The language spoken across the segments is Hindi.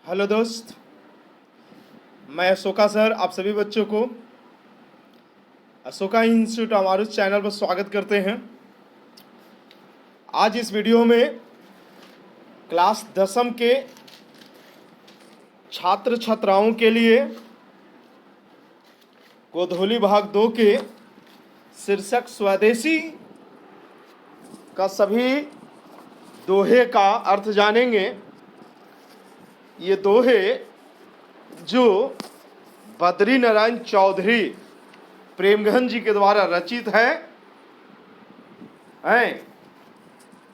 हेलो दोस्त, मैं अशोका सर आप सभी बच्चों को अशोका इंस्टीट्यूट हमारे चैनल पर स्वागत करते हैं। आज इस वीडियो में क्लास 10वीं के छात्र छात्राओं के लिए गोधोली भाग 2 के शीर्षक स्वदेशी का सभी दोहे का अर्थ जानेंगे। ये दोहे जो बद्री नारायण चौधरी प्रेमघन जी के द्वारा रचित हैं।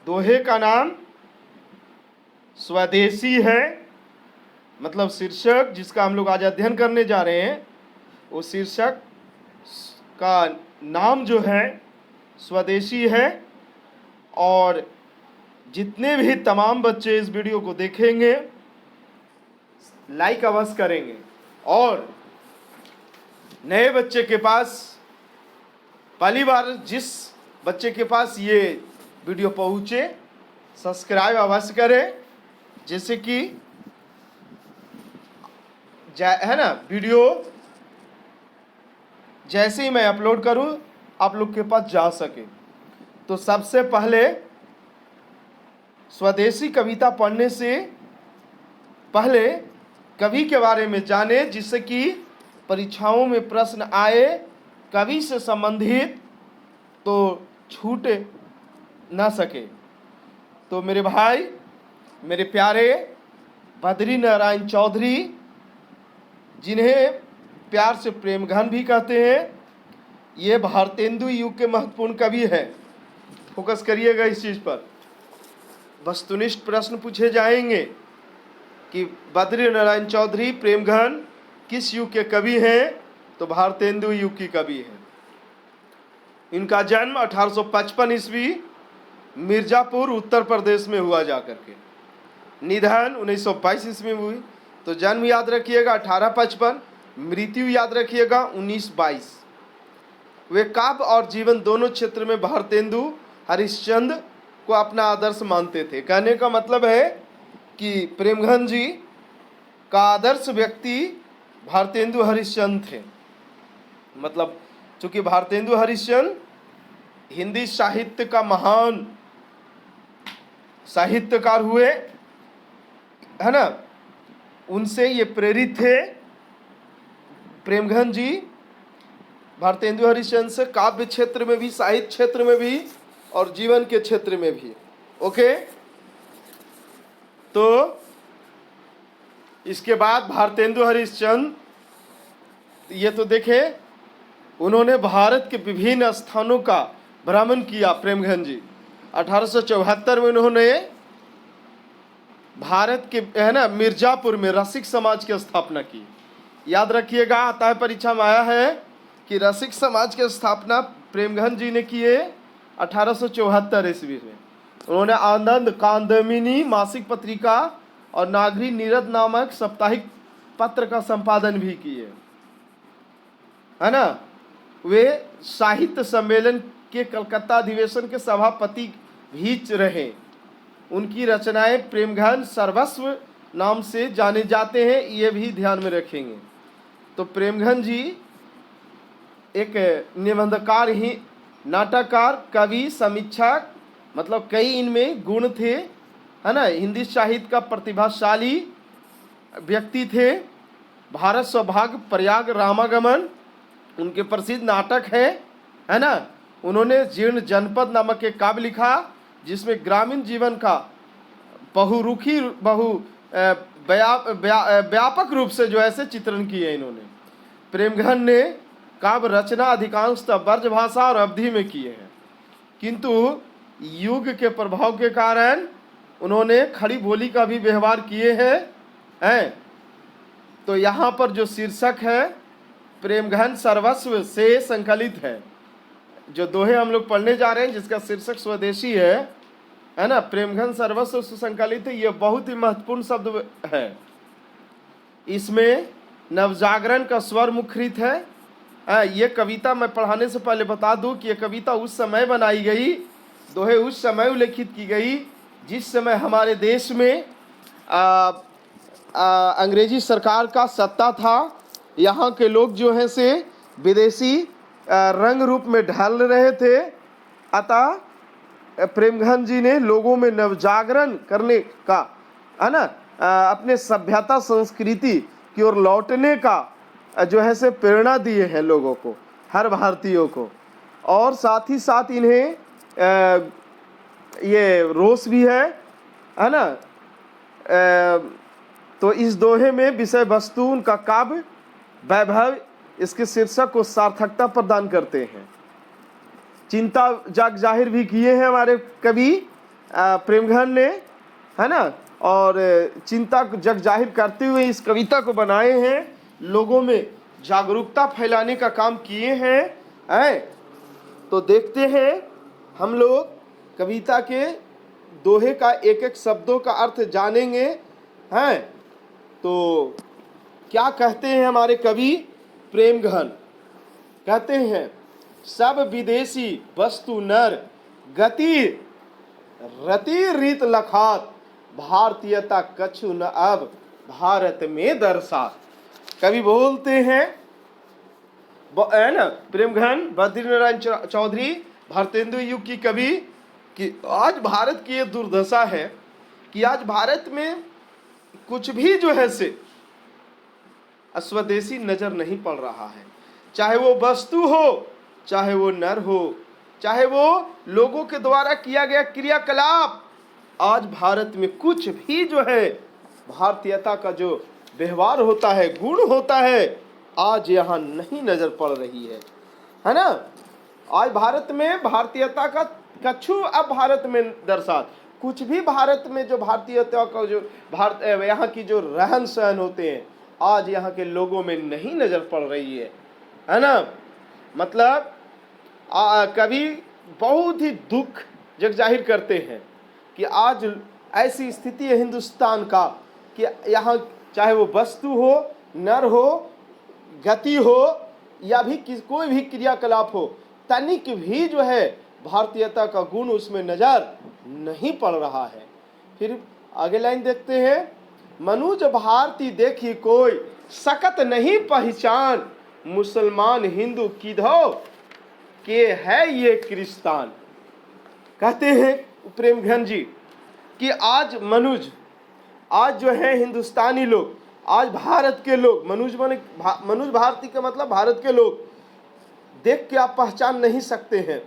दोहे का नाम स्वदेशी है, मतलब शीर्षक जिसका हम लोग आज अध्ययन करने जा रहे हैं वो शीर्षक का नाम जो है स्वदेशी है। और जितने भी तमाम बच्चे इस वीडियो को देखेंगे लाइक अवश्य करेंगे, और नए बच्चे के पास पहली बार जिस बच्चे के पास ये वीडियो पहुँचे सब्सक्राइब अवश्य करें, जैसे कि है ना, वीडियो जैसे ही मैं अपलोड करूं आप लोग के पास जा सके। तो सबसे पहले स्वदेशी कविता पढ़ने से पहले कवि के बारे में जाने, जिससे कि परीक्षाओं में प्रश्न आए कवि से संबंधित तो छूट ना सके। तो मेरे भाई, मेरे प्यारे बद्री नारायण चौधरी, जिन्हें प्यार से प्रेमघन भी कहते हैं, ये भारतेंदु युग के महत्वपूर्ण कवि हैं। फोकस करिएगा इस चीज़ पर। वस्तुनिष्ठ प्रश्न पूछे जाएंगे कि बद्री नारायण चौधरी प्रेमघन किस युग के कवि हैं, तो भारतेंदु युग की कवि हैं। इनका जन्म 1855 ईस्वी मिर्जापुर उत्तर प्रदेश में हुआ जाकर के। निधन 1922 ईस्वी में हुई। तो जन्म याद रखिएगा 1855, मृत्यु याद रखिएगा 1922। वे काव्य और जीवन दोनों क्षेत्र में भारतेंदु हरिश्चंद्र को अपना आदर्श मानते थे। कहने का मतलब है कि प्रेमघन जी का आदर्श व्यक्ति भारतेंदु हरिश्चंद्र थे। मतलब चूंकि भारतेंदु हरिश्चंद्र हिंदी साहित्य का महान साहित्यकार हुए, है ना, उनसे ये प्रेरित थे। प्रेमघन जी भारतेंदु हरिश्चंद्र से काव्य क्षेत्र में भी, साहित्य क्षेत्र में भी और जीवन के क्षेत्र में भी। ओके, तो इसके बाद भारतेंदु हरिश्चंद्र, ये तो देखे, उन्होंने भारत के विभिन्न स्थानों का भ्रमण किया। प्रेमघन जी 1874 में उन्होंने भारत के, है ना, मिर्जापुर में रसिक समाज की स्थापना की। याद रखिएगा, आता है परीक्षा में आया है कि रसिक समाज की स्थापना प्रेमघन जी ने किए 1874 ईस्वी में। उन्होंने आनंद कांदमिनी मासिक पत्रिका और नागरी नीरद नामक साप्ताहिक पत्र का संपादन भी किए, है ना। वे साहित्य सम्मेलन के कलकत्ता अधिवेशन के सभापति भी रहे। उनकी रचनाएं प्रेमघन सर्वस्व नाम से जाने जाते हैं, ये भी ध्यान में रखेंगे। तो प्रेमघन जी एक निबंधकार, ही नाटककार, कवि, समीक्षक, मतलब कई इनमें गुण थे, है ना। हिंदी साहित्य का प्रतिभाशाली व्यक्ति थे। भारत सौभाग्य, प्रयाग, रामागमन उनके प्रसिद्ध नाटक है ना। उन्होंने जीर्ण जनपद नामक एक काव्य लिखा जिसमें ग्रामीण जीवन का बहुरुखी व्यापक रूप से जो ऐसे चित्रण किए इन्होंने। प्रेमघन ने काव्य रचना अधिकांशतः ब्रजभाषा और अवधि में किए हैं, किंतु युग के प्रभाव के कारण उन्होंने खड़ी बोली का भी व्यवहार किए हैं। तो यहाँ पर जो शीर्षक है प्रेमघन सर्वस्व से संकलित है। जो दोहे हम लोग पढ़ने जा रहे हैं जिसका शीर्षक स्वदेशी है ना, प्रेमघन सर्वस्व से संकलित है। ये बहुत ही महत्वपूर्ण शब्द है। इसमें नवजागरण का स्वर मुखरित है। ये कविता मैं पढ़ाने से पहले बता दूं कि ये कविता उस समय बनाई गई, दोहे उस समय उल्लेखित की गई जिस समय हमारे देश में अंग्रेजी सरकार का सत्ता था। यहाँ के लोग जो हैं से विदेशी रंग रूप में ढल रहे थे। अतः प्रेमघन जी ने लोगों में नवजागरण करने का, है ना, अपने सभ्यता संस्कृति की ओर लौटने का जो है से प्रेरणा दिए हैं लोगों को, हर भारतीयों को। और साथ ही साथ इन्हें ये रोष भी है ना। तो इस दोहे में विषय वस्तु, उनका काव्य वैभव, इसके शीर्षक को सार्थकता प्रदान करते हैं। चिंता जग जाहिर भी किए हैं हमारे कवि प्रेमघन ने, है ना। और चिंता जग जाहिर करते हुए इस कविता को बनाए हैं, लोगों में जागरूकता फैलाने का काम किए हैं। तो देखते हैं हम लोग कविता के दोहे का एक एक शब्दों का अर्थ जानेंगे हैं। तो क्या कहते हैं हमारे कवि प्रेमघन? कहते हैं, सब विदेशी वस्तु नर गति रति रीत लखात, भारतीयता कछु न अब भारत में दर्शात। कवि बोलते हैं, है ना, प्रेमघन बद्रीनारायण चौधरी भारतेंदु युग की कवि, कि आज भारत की ये दुर्दशा है कि आज भारत में कुछ भी जो है से स्वदेशी नजर नहीं पड़ रहा है। चाहे वो वस्तु हो, चाहे वो नर हो, चाहे वो लोगों के द्वारा किया गया क्रियाकलाप, आज भारत में कुछ भी जो है भारतीयता का जो व्यवहार होता है, गुण होता है, आज यहाँ नहीं नजर पड़ रही है ना। आज भारत में भारतीयता का कछु अब भारत में दर्शात, कुछ भी भारत में जो भारतीयता का जो यहाँ की जो रहन सहन होते हैं, आज यहाँ के लोगों में नहीं नजर पड़ रही है ना। मतलब कवि बहुत ही दुख जग जाहिर करते हैं कि आज ऐसी स्थिति है हिंदुस्तान का कि यहाँ चाहे वो वस्तु हो, नर हो, गति हो, या भी कोई भी क्रियाकलाप हो, तनिक भी जो है भारतीयता का गुण उसमें नजर नहीं पड़ रहा है। फिर आगे लाइन देखते हैं, मनुज भारती देखी कोई सकत नहीं पहचान, मुसलमान हिंदू किधो के है ये क्रिस्तान। कहते हैं प्रेमघन जी कि आज मनुज, आज जो है हिंदुस्तानी लोग, आज भारत के लोग, मनुज भारती का मतलब भारत के लोग, देख के आप पहचान नहीं सकते हैं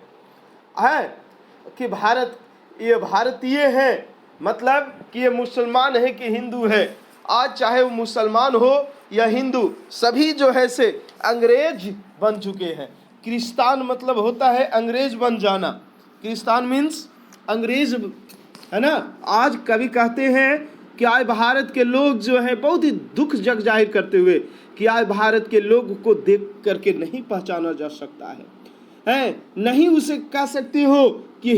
कि भारत ये भारतीय हैं, मतलब कि ये मुसलमान है कि हिंदू है। आज चाहे वो मुसलमान हो या हिंदू, सभी जो है से अंग्रेज बन चुके हैं। क्रिस्तान मतलब होता है अंग्रेज बन जाना, क्रिस्तान मीन्स अंग्रेज, है ना। आज कवि कहते हैं कि आज भारत के लोग जो है बहुत ही दुख जग जाहिर करते हुए कि आज भारत के लोग को देख करके नहीं पहचाना जा सकता है नहीं उसे कह सकते हो कि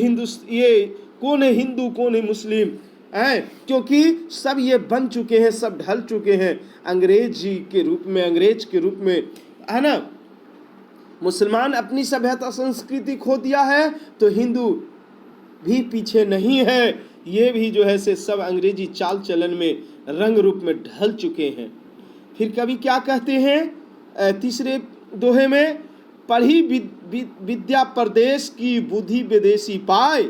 ये कौन है हिंदू, कौन है मुस्लिम, क्योंकि सब ये बन चुके हैं, सब ढल चुके हैं अंग्रेजी के रूप में, अंग्रेज के रूप में, है ना। मुसलमान अपनी सभ्यता संस्कृति खो दिया है तो हिंदू भी पीछे नहीं है, ये भी जो है से सब अंग्रेजी चाल चलन में रंग रूप में ढल चुके हैं। फिर कवि क्या कहते हैं तीसरे दोहे में, पढ़ी विद्या परदेश की बुद्धि विदेशी पाए,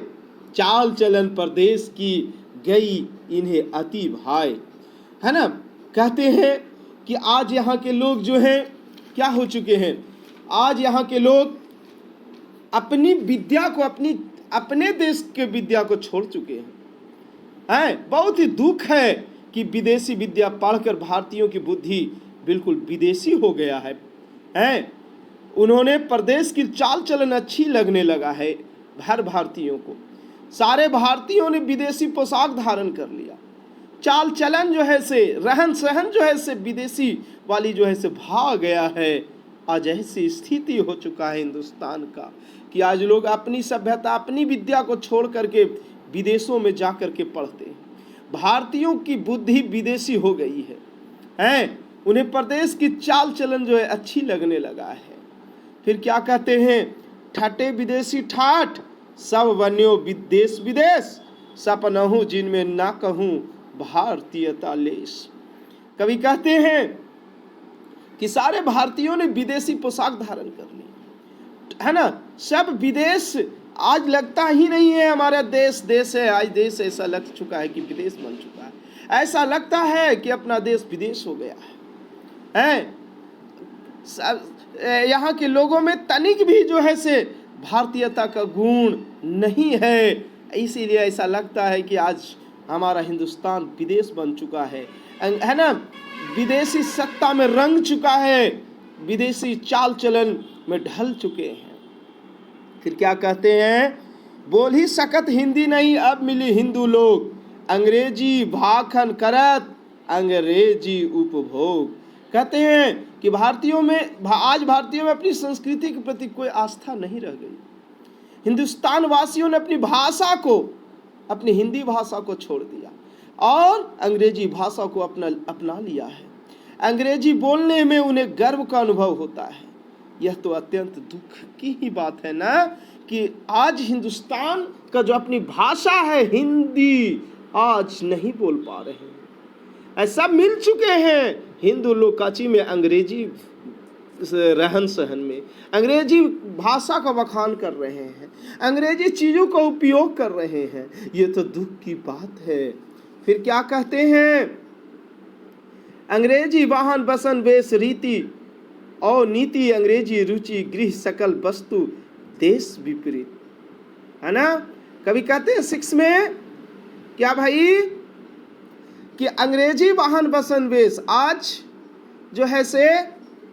चाल चलन परदेश की गई इन्हें अति भाई, है ना। कहते हैं कि आज यहाँ के लोग जो हैं क्या हो चुके हैं, आज यहाँ के लोग अपनी विद्या को, अपने देश के विद्या को छोड़ चुके हैं। बहुत ही दुख है कि विदेशी विद्या पढ़कर भारतीयों की बुद्धि बिल्कुल विदेशी हो गया है। उन्होंने प्रदेश की चाल चलन अच्छी लगने लगा है हर भारतीयों को, सारे भारतीयों ने विदेशी पोशाक धारण कर लिया, चाल चलन जो है से, रहन सहन जो है से विदेशी वाली जो है से भाग गया है। आज ऐसी स्थिति हो चुका है हिंदुस्तान का कि आज लोग अपनी सभ्यता, अपनी विद्या को छोड़ करके विदेशों में जा कर के पढ़ते हैं। भारतीयों की बुद्धि विदेशी हो गई है, उन्हें प्रदेश की चाल चलन जो है अच्छी लगने लगा है। फिर क्या कहते हैं, ठटे विदेशी ठाठ, सब बन्यो विदेश विदेश, सपनहु जिनमें ना कहूँ भारतीयता लेश। कवि कहते हैं कि सारे भारतीयों ने विदेशी पोशाक धारण कर ली, है ना। सब विदेश, आज लगता ही नहीं है हमारा देश देश है। आज देश ऐसा लग चुका है कि विदेश बन चुका है। ऐसा लगता है कि अपना देश विदेश हो गया है। यहाँ के लोगों में तनिक भी जो है से भारतीयता का गुण नहीं है। इसीलिए ऐसा लगता है कि आज हमारा हिंदुस्तान विदेश बन चुका है ना। विदेशी सत्ता में रंग चुका है, विदेशी चाल चलन में ढल चुके हैं। फिर क्या कहते हैं, बोल ही सकत हिंदी नहीं, अब मिली हिंदू लोग, अंग्रेजी भाखन करत अंग्रेजी उपभोग। कहते हैं कि भारतीयों में अपनी संस्कृति के प्रति कोई आस्था नहीं रह गई। हिंदुस्तान वासियों ने अपनी भाषा को, अपनी हिंदी भाषा को छोड़ दिया और अंग्रेजी भाषा को अपना लिया है। अंग्रेजी बोलने में उन्हें गर्व का अनुभव होता है। यह तो अत्यंत दुख की ही बात है ना, कि आज हिंदुस्तान का जो अपनी भाषा है हिंदी, आज नहीं बोल पा रहे हैं। ऐसा मिल चुके हैं हिंदू लोग काची में, अंग्रेजी रहन सहन में अंग्रेजी भाषा का बखान कर रहे हैं, अंग्रेजी चीज़ों का उपयोग कर रहे हैं। ये तो दुख की बात है। फिर क्या कहते हैं, अंग्रेजी वाहन बसन वेश रीति और नीति, अंग्रेजी रुचि गृह सकल वस्तु देश विपरीत, है ना। कभी कहते हैं 6 में क्या भाई, कि अंग्रेजी वाहन बसन वेश, आज जो है से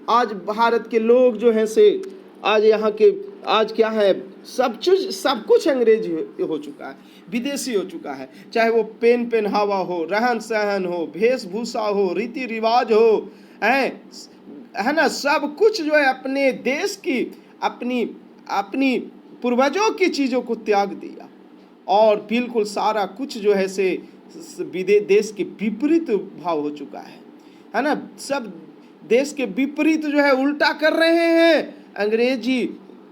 आज भारत के लोग जो है से आज यहाँ के आज क्या है, सब कुछ अंग्रेजी हो चुका है, विदेशी हो चुका है। चाहे वो पेन पहनावा हो, रहन सहन हो, वेशभूषा हो, रीति रिवाज हो, है ना, सब कुछ जो है अपने देश की, अपनी पूर्वजों की चीज़ों को त्याग दिया और बिल्कुल सारा कुछ जो है से देश के विपरीत भाव हो चुका है ना। सब देश के विपरीत जो है उल्टा कर रहे हैं।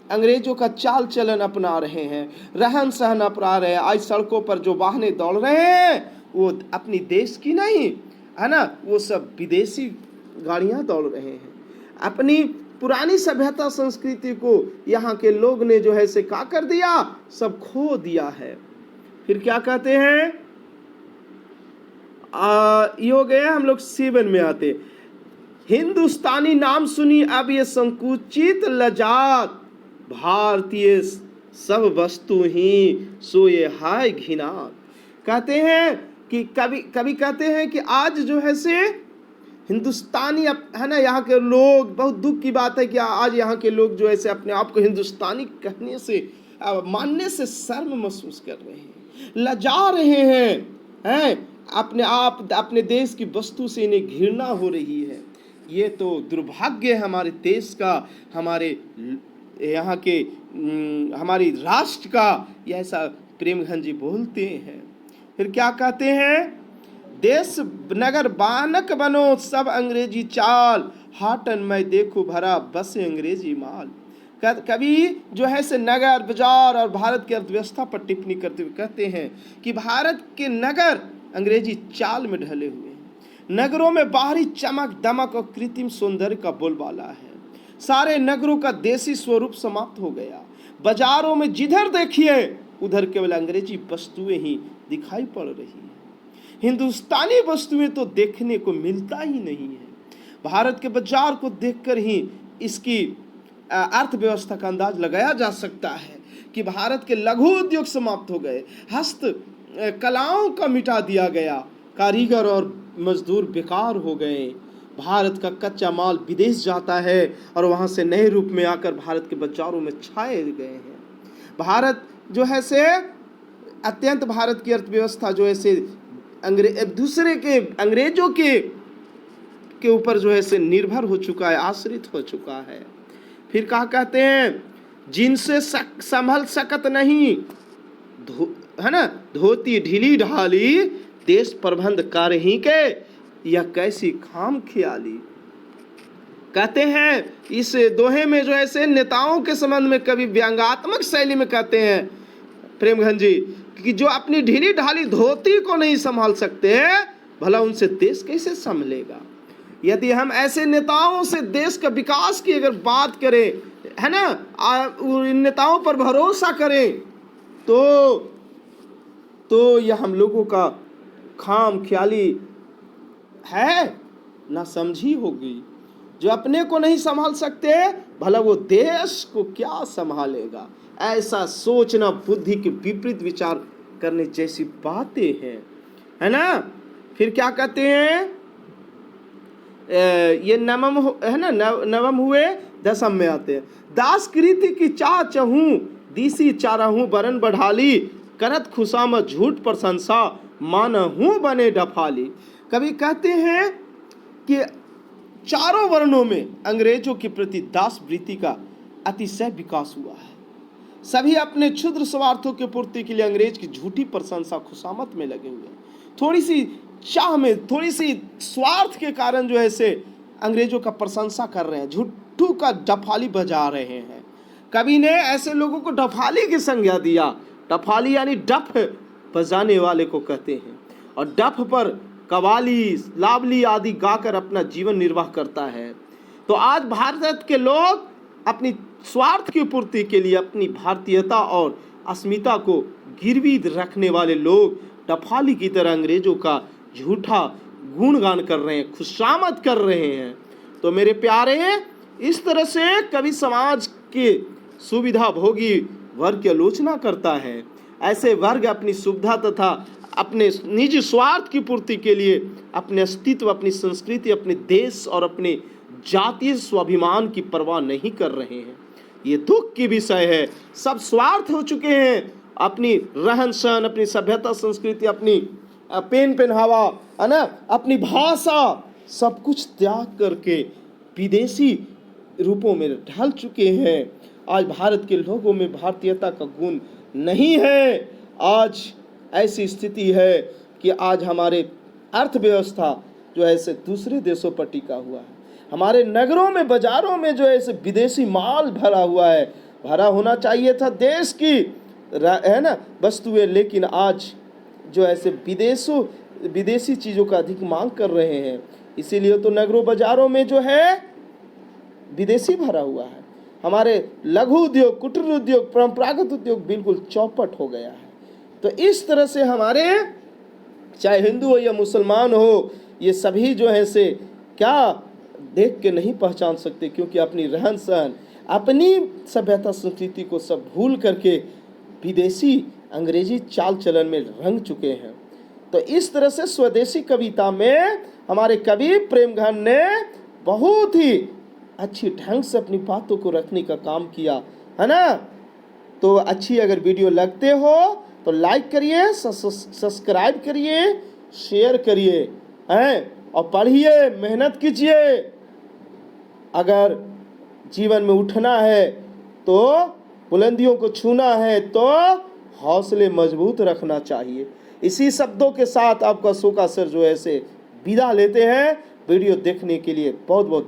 अंग्रेजों का चाल चलन अपना रहे हैं, रहन सहन अपना रहे हैं। आज सड़कों पर जो वाहनें दौड़ रहे हैं वो अपनी देश की नहीं, है ना, वो सब विदेशी गाड़ियां दौड़ रहे हैं। अपनी पुरानी सभ्यता संस्कृति को यहाँ के लोग ने जो है से क्या कर दिया, सब खो दिया है। फिर क्या कहते हैं, ये हो गया। हम लोग 7 में आते, हिंदुस्तानी नाम सुनी अब ये संकुचित लजात, भारतीय सब वस्तु ही सोए हाय घिनात। कहते हैं कि कभी कहते हैं कि आज जो है से हिंदुस्तानी, है ना, यहाँ के लोग, बहुत दुख की बात है कि आज यहाँ के लोग जो है से अपने आप को हिंदुस्तानी कहने से, मानने से शर्म महसूस कर रहे हैं, लजा रहे हैं, अपने देश की वस्तु से इन्हें घृणा हो रही है। ये तो दुर्भाग्य है हमारे देश का, हमारे यहाँ के हमारी राष्ट्र का। ये ऐसा प्रेमघन जी बोलते हैं। फिर क्या कहते हैं, देश नगर बानक बनो सब अंग्रेजी चाल, हाटन में देखो भरा बस अंग्रेजी माल। कभी जो है से नगर बाजार और भारत की अर्थव्यवस्था पर टिप्पणी करते हुए कहते हैं कि भारत के नगर अंग्रेजी चाल में ढले हुए हैं। नगरों में बाहरी चमक दमक और कृत्रिम सौंदर्य का बोलबाला है। सारे नगरों का देसी स्वरूप समाप्त हो गया। बाजारों में जिधर देखिए उधर केवल अंग्रेजी वस्तुएं ही दिखाई पड़ रही हैं। हिंदुस्तानी वस्तुएं तो देखने को मिलता ही नहीं है। भारत के बाजार को देखकर ही इसकी अर्थव्यवस्था का अंदाज लगाया जा सकता है कि भारत के लघु उद्योग समाप्त हो गए, हस्त कलाओं का मिटा दिया गया, कारीगर और मजदूर बेकार हो गए। भारत का कच्चा माल विदेश जाता है और वहाँ से नए रूप में आकर भारत के बाजारों में छाए गए हैं। भारत जो है से अत्यंत, भारत की अर्थव्यवस्था जो है से दूसरे के अंग्रेजों के ऊपर जो है से निर्भर हो चुका है, आश्रित हो चुका है। फिर क्या कहते हैं, जिनसे संभल सकत नहीं, है ना, धोती ढीली ढाली, देश प्रबंध कर ही के यह कैसी खाम ख्याली। कहते हैं इस दोहे में जो ऐसे नेताओं के संबंध में कभी व्यंग्यात्मक शैली में कहते हैं प्रेमघन जी कि जो अपनी ढीली ढाली धोती को नहीं संभाल सकते, भला उनसे देश कैसे संभलेगा। यदि हम ऐसे नेताओं से देश का विकास की अगर बात करें, है ना, इन नेताओं पर भरोसा करें, तो यह हम लोगों का खाम ख्याली है, ना समझी होगी। जो अपने को नहीं संभाल सकते, भला वो देश को क्या संभालेगा। ऐसा सोचना बुद्धि के विपरीत विचार करने जैसी बातें हैं, है ना। फिर क्या कहते हैं, ये नवम है ना, नवम हुए दसम में आते हैं। दास कृति की चाह चहूं दीसी चारहूं बरन बढ़ाली, करत खुशामत झूठ प्रशंसा मानहूं बने डफाली। कभी कहते हैं कि चारों वर्णों में अंग्रेजों के प्रति दास वृत्ति का अतिशय विकास हुआ है। सभी अपने क्षुद्र स्वार्थों के पूर्ति के लिए अंग्रेज की झूठी प्रशंसा खुशामत में लगे हुए, थोड़ी सी चाह में, थोड़ी सी स्वार्थ के कारण जो है से अंग्रेजों का प्रशंसा कर रहे हैं, झूठू का डफाली बजा रहे हैं। कवि ने ऐसे लोगों को डफाली की संज्ञा दिया। डफाली यानी डफ बजाने वाले को कहते हैं, और डफ पर कवाली लावली आदि गाकर अपना जीवन निर्वाह करता है। तो आज भारत के लोग अपनी स्वार्थ की पूर्ति के लिए अपनी भारतीयता और अस्मिता को गिरवी रखने वाले लोग डफाली की तरह अंग्रेजों का झूठा गुणगान कर रहे हैं, खुशामद कर रहे हैं। तो मेरे प्यारे, इस तरह से कवि समाज के सुविधा भोगी वर्ग की आलोचना करता है। ऐसे वर्ग अपनी सुविधा तथा अपने निजी स्वार्थ की पूर्ति के लिए अपने अस्तित्व, अपनी संस्कृति, अपने देश और अपने जातीय स्वाभिमान की परवाह नहीं कर रहे हैं। ये दुख की विषय है। सब स्वार्थ हो चुके हैं, अपनी रहन सहन, अपनी सभ्यता संस्कृति, अपनी पेन पहनावा, है ना, अपनी भाषा, सब कुछ त्याग करके विदेशी रूपों में ढल चुके हैं। आज भारत के लोगों में भारतीयता का गुण नहीं है। आज ऐसी स्थिति है कि आज हमारे अर्थव्यवस्था जो है से दूसरे देशों पर टिका हुआ है। हमारे नगरों में, बाजारों में जो है से विदेशी माल भरा हुआ है। भरा होना चाहिए था देश की, है ना, वस्तुएं, लेकिन आज जो ऐसे विदेशी चीज़ों का अधिक मांग कर रहे हैं। इसीलिए तो नगरों बाजारों में जो है विदेशी भरा हुआ है। हमारे लघु उद्योग, कुटीर उद्योग, परंपरागत उद्योग बिल्कुल चौपट हो गया है। तो इस तरह से हमारे, चाहे हिंदू हो या मुसलमान हो, ये सभी जो है से क्या देख के नहीं पहचान सकते, क्योंकि अपनी रहन सहन, अपनी सभ्यता संस्कृति को सब भूल करके विदेशी अंग्रेजी चाल चलन में रंग चुके हैं। तो इस तरह से स्वदेशी कविता में हमारे कवि प्रेमघन ने बहुत ही अच्छी ढंग से अपनी बातों को रखने का काम किया, है ना। तो अच्छी अगर वीडियो लगते हो तो लाइक करिए, सब्सक्राइब करिए, शेयर करिए, हैं, और पढ़िए, मेहनत कीजिए। अगर जीवन में उठना है तो, बुलंदियों को छूना है तो हौसले मजबूत रखना चाहिए। इसी शब्दों के साथ आपका शोका सर जो है से विदा लेते हैं। वीडियो देखने के लिए बहुत बहुत